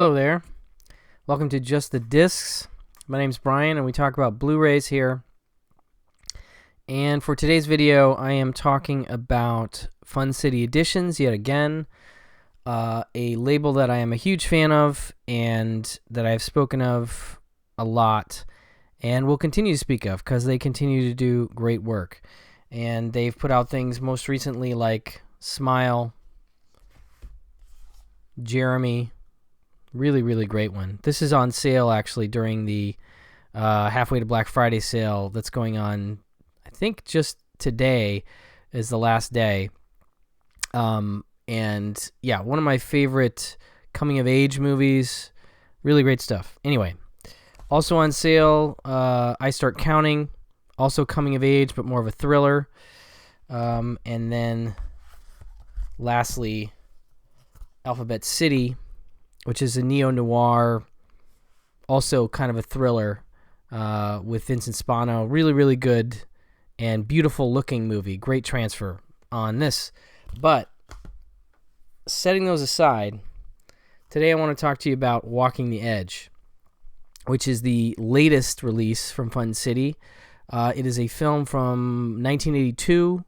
Hello there. Welcome to Just the Discs. My name's Brian, and we talk about Blu-rays here. And for today's video, I am talking about Fun City Editions yet again, a label that I am a huge fan of and that I have spoken of a lot and will continue to speak of because they continue to do great work. And they've put out things most recently like Smile, Jeremy, really great one. This is on sale actually during the halfway to Black Friday sale that's going on. I think just today is the last day. And yeah, one of my favorite coming of age movies. Really great stuff. Anyway, also on sale, I Start Counting, also coming of age but more of a thriller. And then lastly, Alphabet City, which is a neo-noir, also kind of a thriller with Vincent Spano. Really good and beautiful looking movie. Great transfer on this. But setting those aside, today I want to talk to you about Walking the Edge, which is the latest release from Fun City. It is a film from 1982,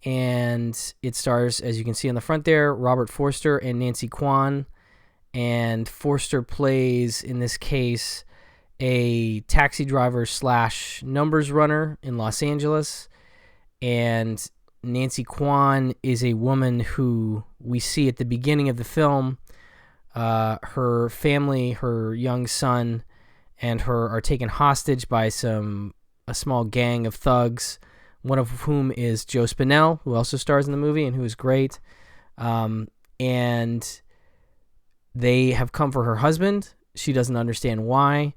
and it stars, as you can see on the front there, Robert Forster and Nancy Kwan. And Forster plays, in this case, a taxi driver / numbers runner in Los Angeles. And Nancy Kwan is a woman who we see at the beginning of the film. Her family, her young son, and her are taken hostage by a small gang of thugs, one of whom is Joe Spinell, who also stars in the movie and who is great. And they have come for her husband. She doesn't understand why.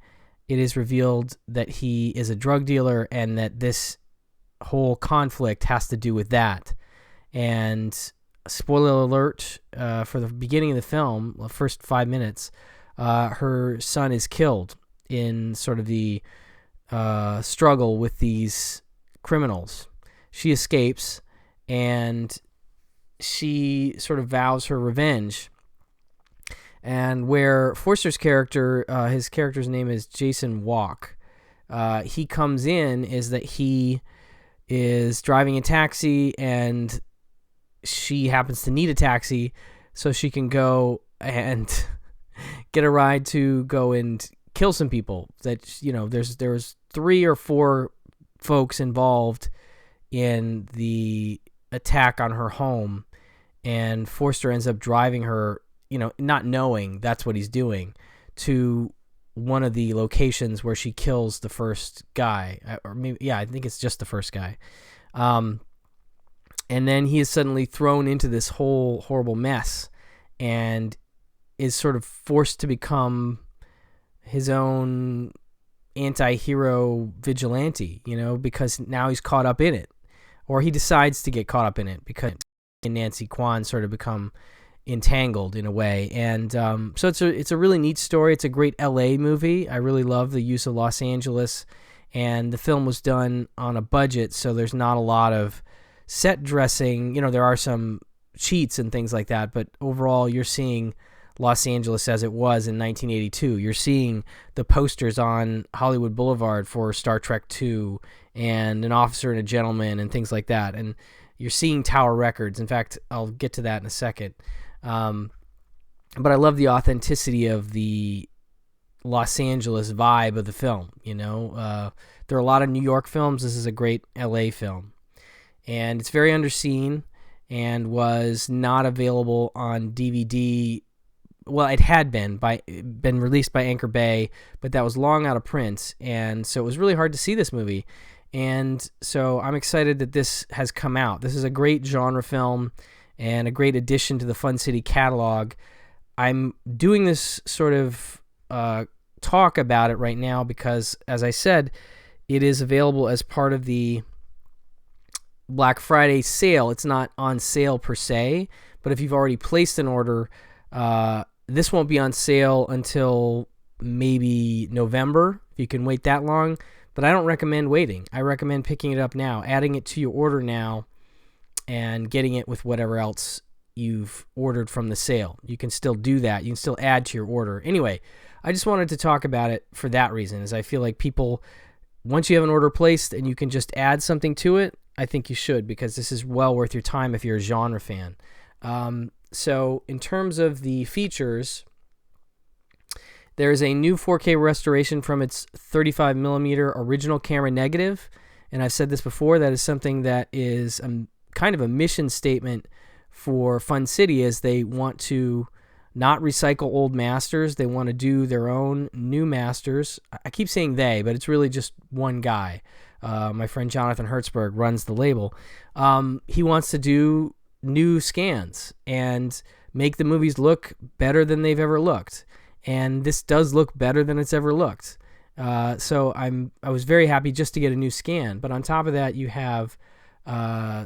It is revealed that he is a drug dealer and that this whole conflict has to do with that. And spoiler alert, for the beginning of the film, the first 5 minutes, her son is killed in sort of the struggle with these criminals. She escapes and she sort of vows her revenge. And where Forster's character, his character's name is Jason Walk, he comes in is that he is driving a taxi and she happens to need a taxi so she can go and get a ride to go and kill some people. That, you know, there's 3 or 4 folks involved in the attack on her home, and Forster ends up driving her, you know, not knowing that's what he's doing, to one of the locations where she kills the first guy. Or maybe, yeah, I think it's just the first guy. And then he is suddenly thrown into this whole horrible mess and is sort of forced to become his own anti-hero vigilante, you know, because now he's caught up in it. Or he decides to get caught up in it because Nancy Kwan sort of become entangled in a way. And so it's a really neat story. It's a great LA movie. I really love the use of Los Angeles, and the film was done on a budget, so there's not a lot of set dressing. You know, there are some cheats and things like that, but overall you're seeing Los Angeles as it was in 1982. You're seeing the posters on Hollywood Boulevard for Star Trek II and An Officer and a Gentleman and things like that. And you're seeing Tower Records. In fact, I'll get to that in a second. But I love the authenticity of the Los Angeles vibe of the film. You know, there are a lot of New York films. This is a great LA film, and it's very underseen and was not available on DVD. Well, it had been released by Anchor Bay, but that was long out of print, and so it was really hard to see this movie. And so I'm excited that this has come out. This is a great genre film and a great addition to the Fun City catalog. I'm doing this sort of talk about it right now because, as I said, it is available as part of the Black Friday sale. It's not on sale per se, but if you've already placed an order, this won't be on sale until maybe November, if you can wait that long. But I don't recommend waiting. I recommend picking it up now, adding it to your order now, and getting it with whatever else you've ordered from the sale. You can still do that. You can still add to your order. Anyway, I just wanted to talk about it for that reason, is I feel like people, once you have an order placed and you can just add something to it, I think you should, because this is well worth your time if you're a genre fan. So in terms of the features, there's a new 4K restoration from its 35mm original camera negative. And I've said this before, that is something that is kind of a mission statement for Fun City, as they want to not recycle old masters. They want to do their own new masters. I keep saying they, but it's really just one guy. My friend Jonathan Hertzberg runs the label. He wants to do new scans and make the movies look better than they've ever looked. And this does look better than it's ever looked. So I was very happy just to get a new scan. But on top of that, you have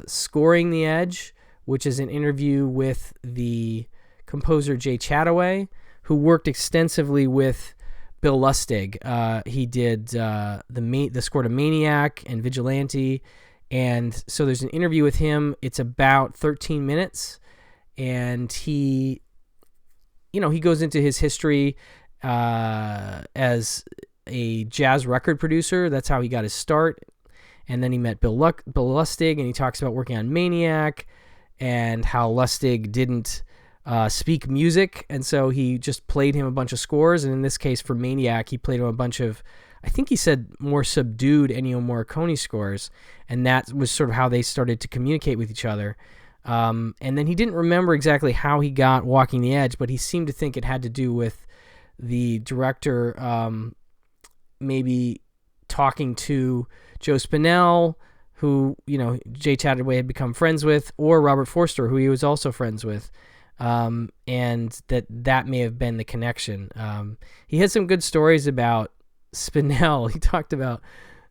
Scoring the Edge, which is an interview with the composer Jay Chataway, who worked extensively with Bill Lustig. He did the score to Maniac and Vigilante. And so there's an interview with him. It's about 13 minutes. And he goes into his history as a jazz record producer. That's how he got his start. And then he met Bill Lustig, and he talks about working on Maniac and how Lustig didn't speak music, and so he just played him a bunch of scores. And in this case, for Maniac, he played him a bunch of, I think he said, more subdued Ennio Morricone scores, and that was sort of how they started to communicate with each other. And then he didn't remember exactly how he got Walking the Edge, but he seemed to think it had to do with the director maybe talking to Joe Spinell, who, Jay Chataway had become friends with, or Robert Forster, who he was also friends with. And that may have been the connection. He had some good stories about Spinell. He talked about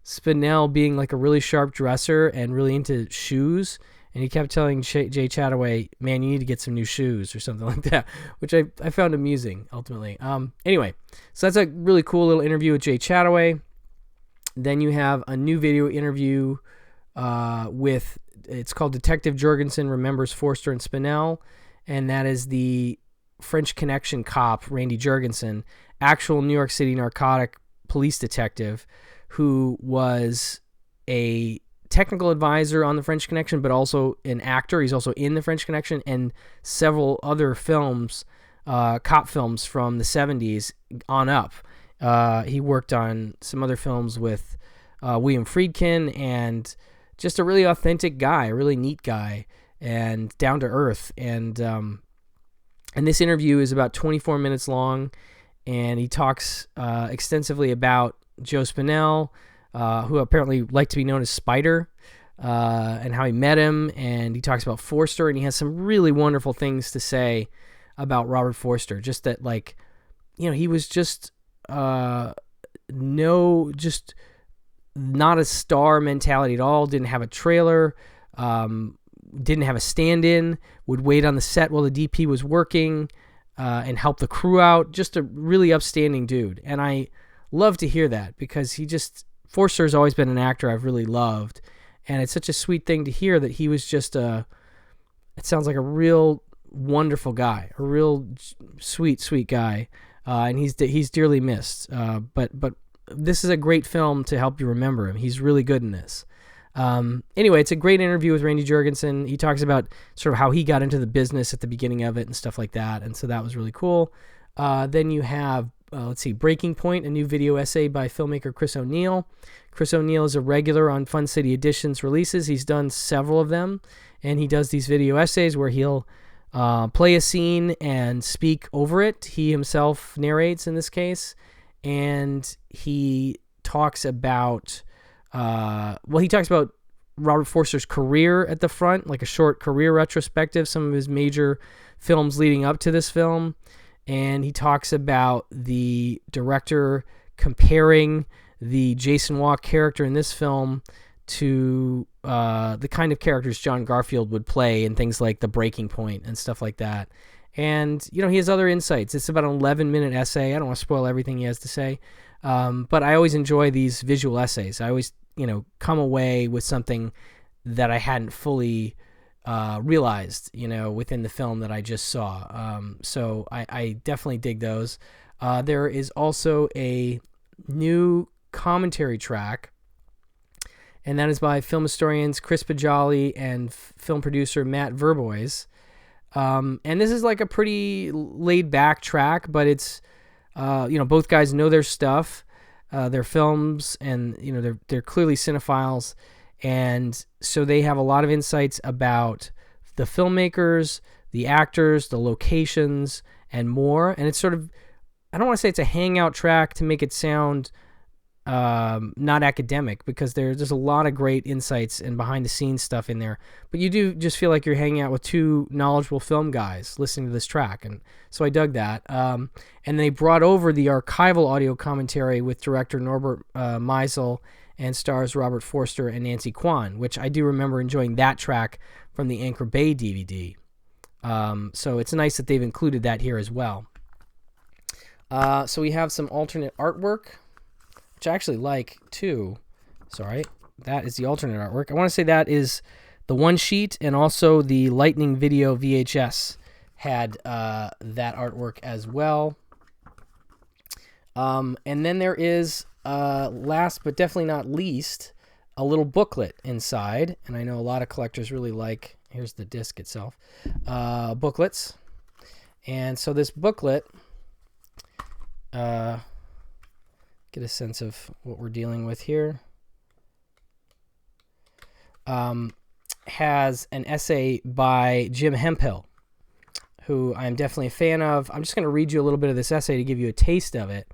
Spinell being like a really sharp dresser and really into shoes. And he kept telling Jay Chataway, man, you need to get some new shoes or something like that, which I found amusing, ultimately. Anyway, so that's a really cool little interview with Jay Chataway. Then you have a new video interview it's called Detective Jurgensen Remembers Forster and Spinell, and that is the French Connection cop, Randy Jurgensen, actual New York City narcotic police detective, who was a technical advisor on the French Connection, but also an actor. He's also in the French Connection and several other films, cop films from the 70s on up. He worked on some other films with William Friedkin, and just a really authentic guy, a really neat guy, and down to earth. And this interview is about 24 minutes long, and he talks extensively about Joe Spinell, who apparently liked to be known as Spider, and how he met him. And he talks about Forster, and he has some really wonderful things to say about Robert Forster. Just that, he was just not a star mentality at all. Didn't have a trailer, didn't have a stand-in, would wait on the set while the DP was working, and help the crew out. Just a really upstanding dude. And I love to hear that, because Forster has always been an actor I've really loved. And it's such a sweet thing to hear that he was just it sounds like a real wonderful guy, a real sweet guy. And he's dearly missed. But this is a great film to help you remember him. He's really good in this. Anyway, it's a great interview with Randy Jurgensen. He talks about sort of how he got into the business at the beginning of it and stuff like that. And so that was really cool. Then you have, Breaking Point, a new video essay by filmmaker Chris O'Neill. Chris O'Neill is a regular on Fun City Editions releases. He's done several of them, and he does these video essays where he'll play a scene and speak over it. He himself narrates in this case, and he talks about Robert Forster's career at the front, like a short career retrospective, some of his major films leading up to this film. And he talks about the director comparing the Jason Walk character in this film to the kind of characters John Garfield would play in things like The Breaking Point and stuff like that. And, he has other insights. It's about an 11-minute essay. I don't want to spoil everything he has to say. But I always enjoy these visual essays. I always, come away with something that I hadn't fully realized, within the film that I just saw. So I definitely dig those. There is also a new commentary track, and that is by film historians Chris Pajali and film producer Matt Verbois. And this is like a pretty laid-back track, but it's, both guys know their stuff, their films, and, they're clearly cinephiles. And so they have a lot of insights about the filmmakers, the actors, the locations, and more. And it's sort of, I don't want to say it's a hangout track to make it sound not academic, because there's a lot of great insights and behind the scenes stuff in there, but you do just feel like you're hanging out with two knowledgeable film guys listening to this track. And so I dug that. And they brought over the archival audio commentary with director Norbert Meisel and stars Robert Forster and Nancy Kwan, which I do remember enjoying that track from the Anchor Bay DVD. So it's nice that they've included that here as well. So we have some alternate artwork, which I actually like too. Sorry, that is the alternate artwork. I want to say that is the one sheet, and also the Lightning Video VHS had that artwork as well. And then there is, last but definitely not least, a little booklet inside. And I know a lot of collectors really like, here's the disc itself, booklets. And so this booklet, get a sense of what we're dealing with here, has an essay by Jim Hemphill, who I'm definitely a fan of. I'm just going to read you a little bit of this essay to give you a taste of it.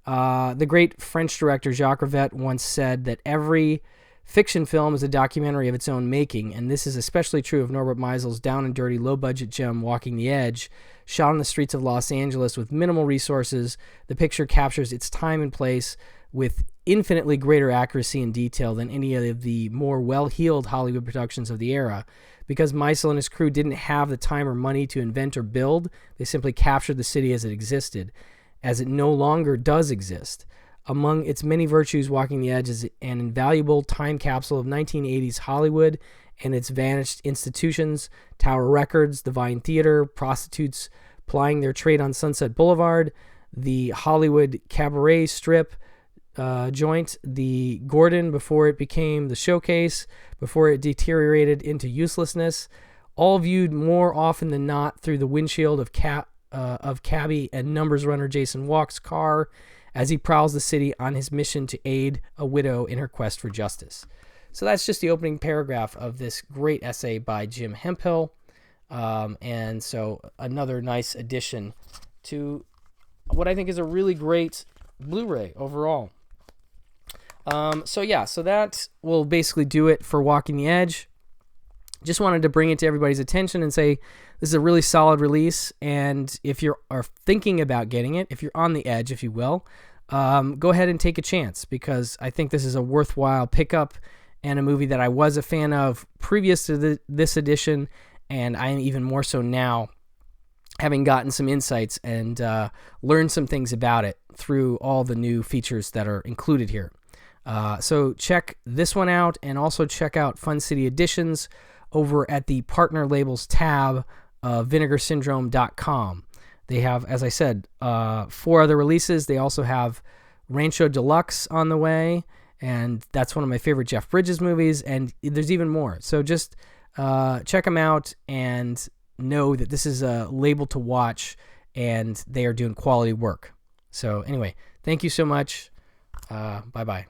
The great French director Jacques Rivette once said that every fiction film is a documentary of its own making, and this is especially true of Norbert Meisel's down and dirty, low-budget gem Walking the Edge. Shot on the streets of Los Angeles with minimal resources, the picture captures its time and place with infinitely greater accuracy and detail than any of the more well-heeled Hollywood productions of the era. Because Meisel and his crew didn't have the time or money to invent or build, they simply captured the city as it existed, as it no longer does exist. Among its many virtues, Walking the Edge is an invaluable time capsule of 1980s Hollywood and its vanished institutions: Tower Records, the Vine Theater, prostitutes plying their trade on Sunset Boulevard, the Hollywood Cabaret Strip joint, the Gordon before it became the Showcase, before it deteriorated into uselessness, all viewed more often than not through the windshield of cabbie and numbers runner Jason Walk's car as he prowls the city on his mission to aid a widow in her quest for justice. So that's just the opening paragraph of this great essay by Jim Hemphill. And so another nice addition to what I think is a really great Blu-ray overall. So that will basically do it for Walking the Edge. Just wanted to bring it to everybody's attention and say this is a really solid release, and if you are thinking about getting it, if you're on the edge, if you will, go ahead and take a chance, because I think this is a worthwhile pickup and a movie that I was a fan of previous to this edition, and I am even more so now, having gotten some insights and learned some things about it through all the new features that are included here. So check this one out, and also check out Fun City Editions over at the Partner Labels tab of vinegarsyndrome.com. They have, as I said, 4 other releases. They also have Rancho Deluxe on the way, and that's one of my favorite Jeff Bridges movies, and there's even more. So just check them out and know that this is a label to watch, and they are doing quality work. So anyway, thank you so much. Bye-bye.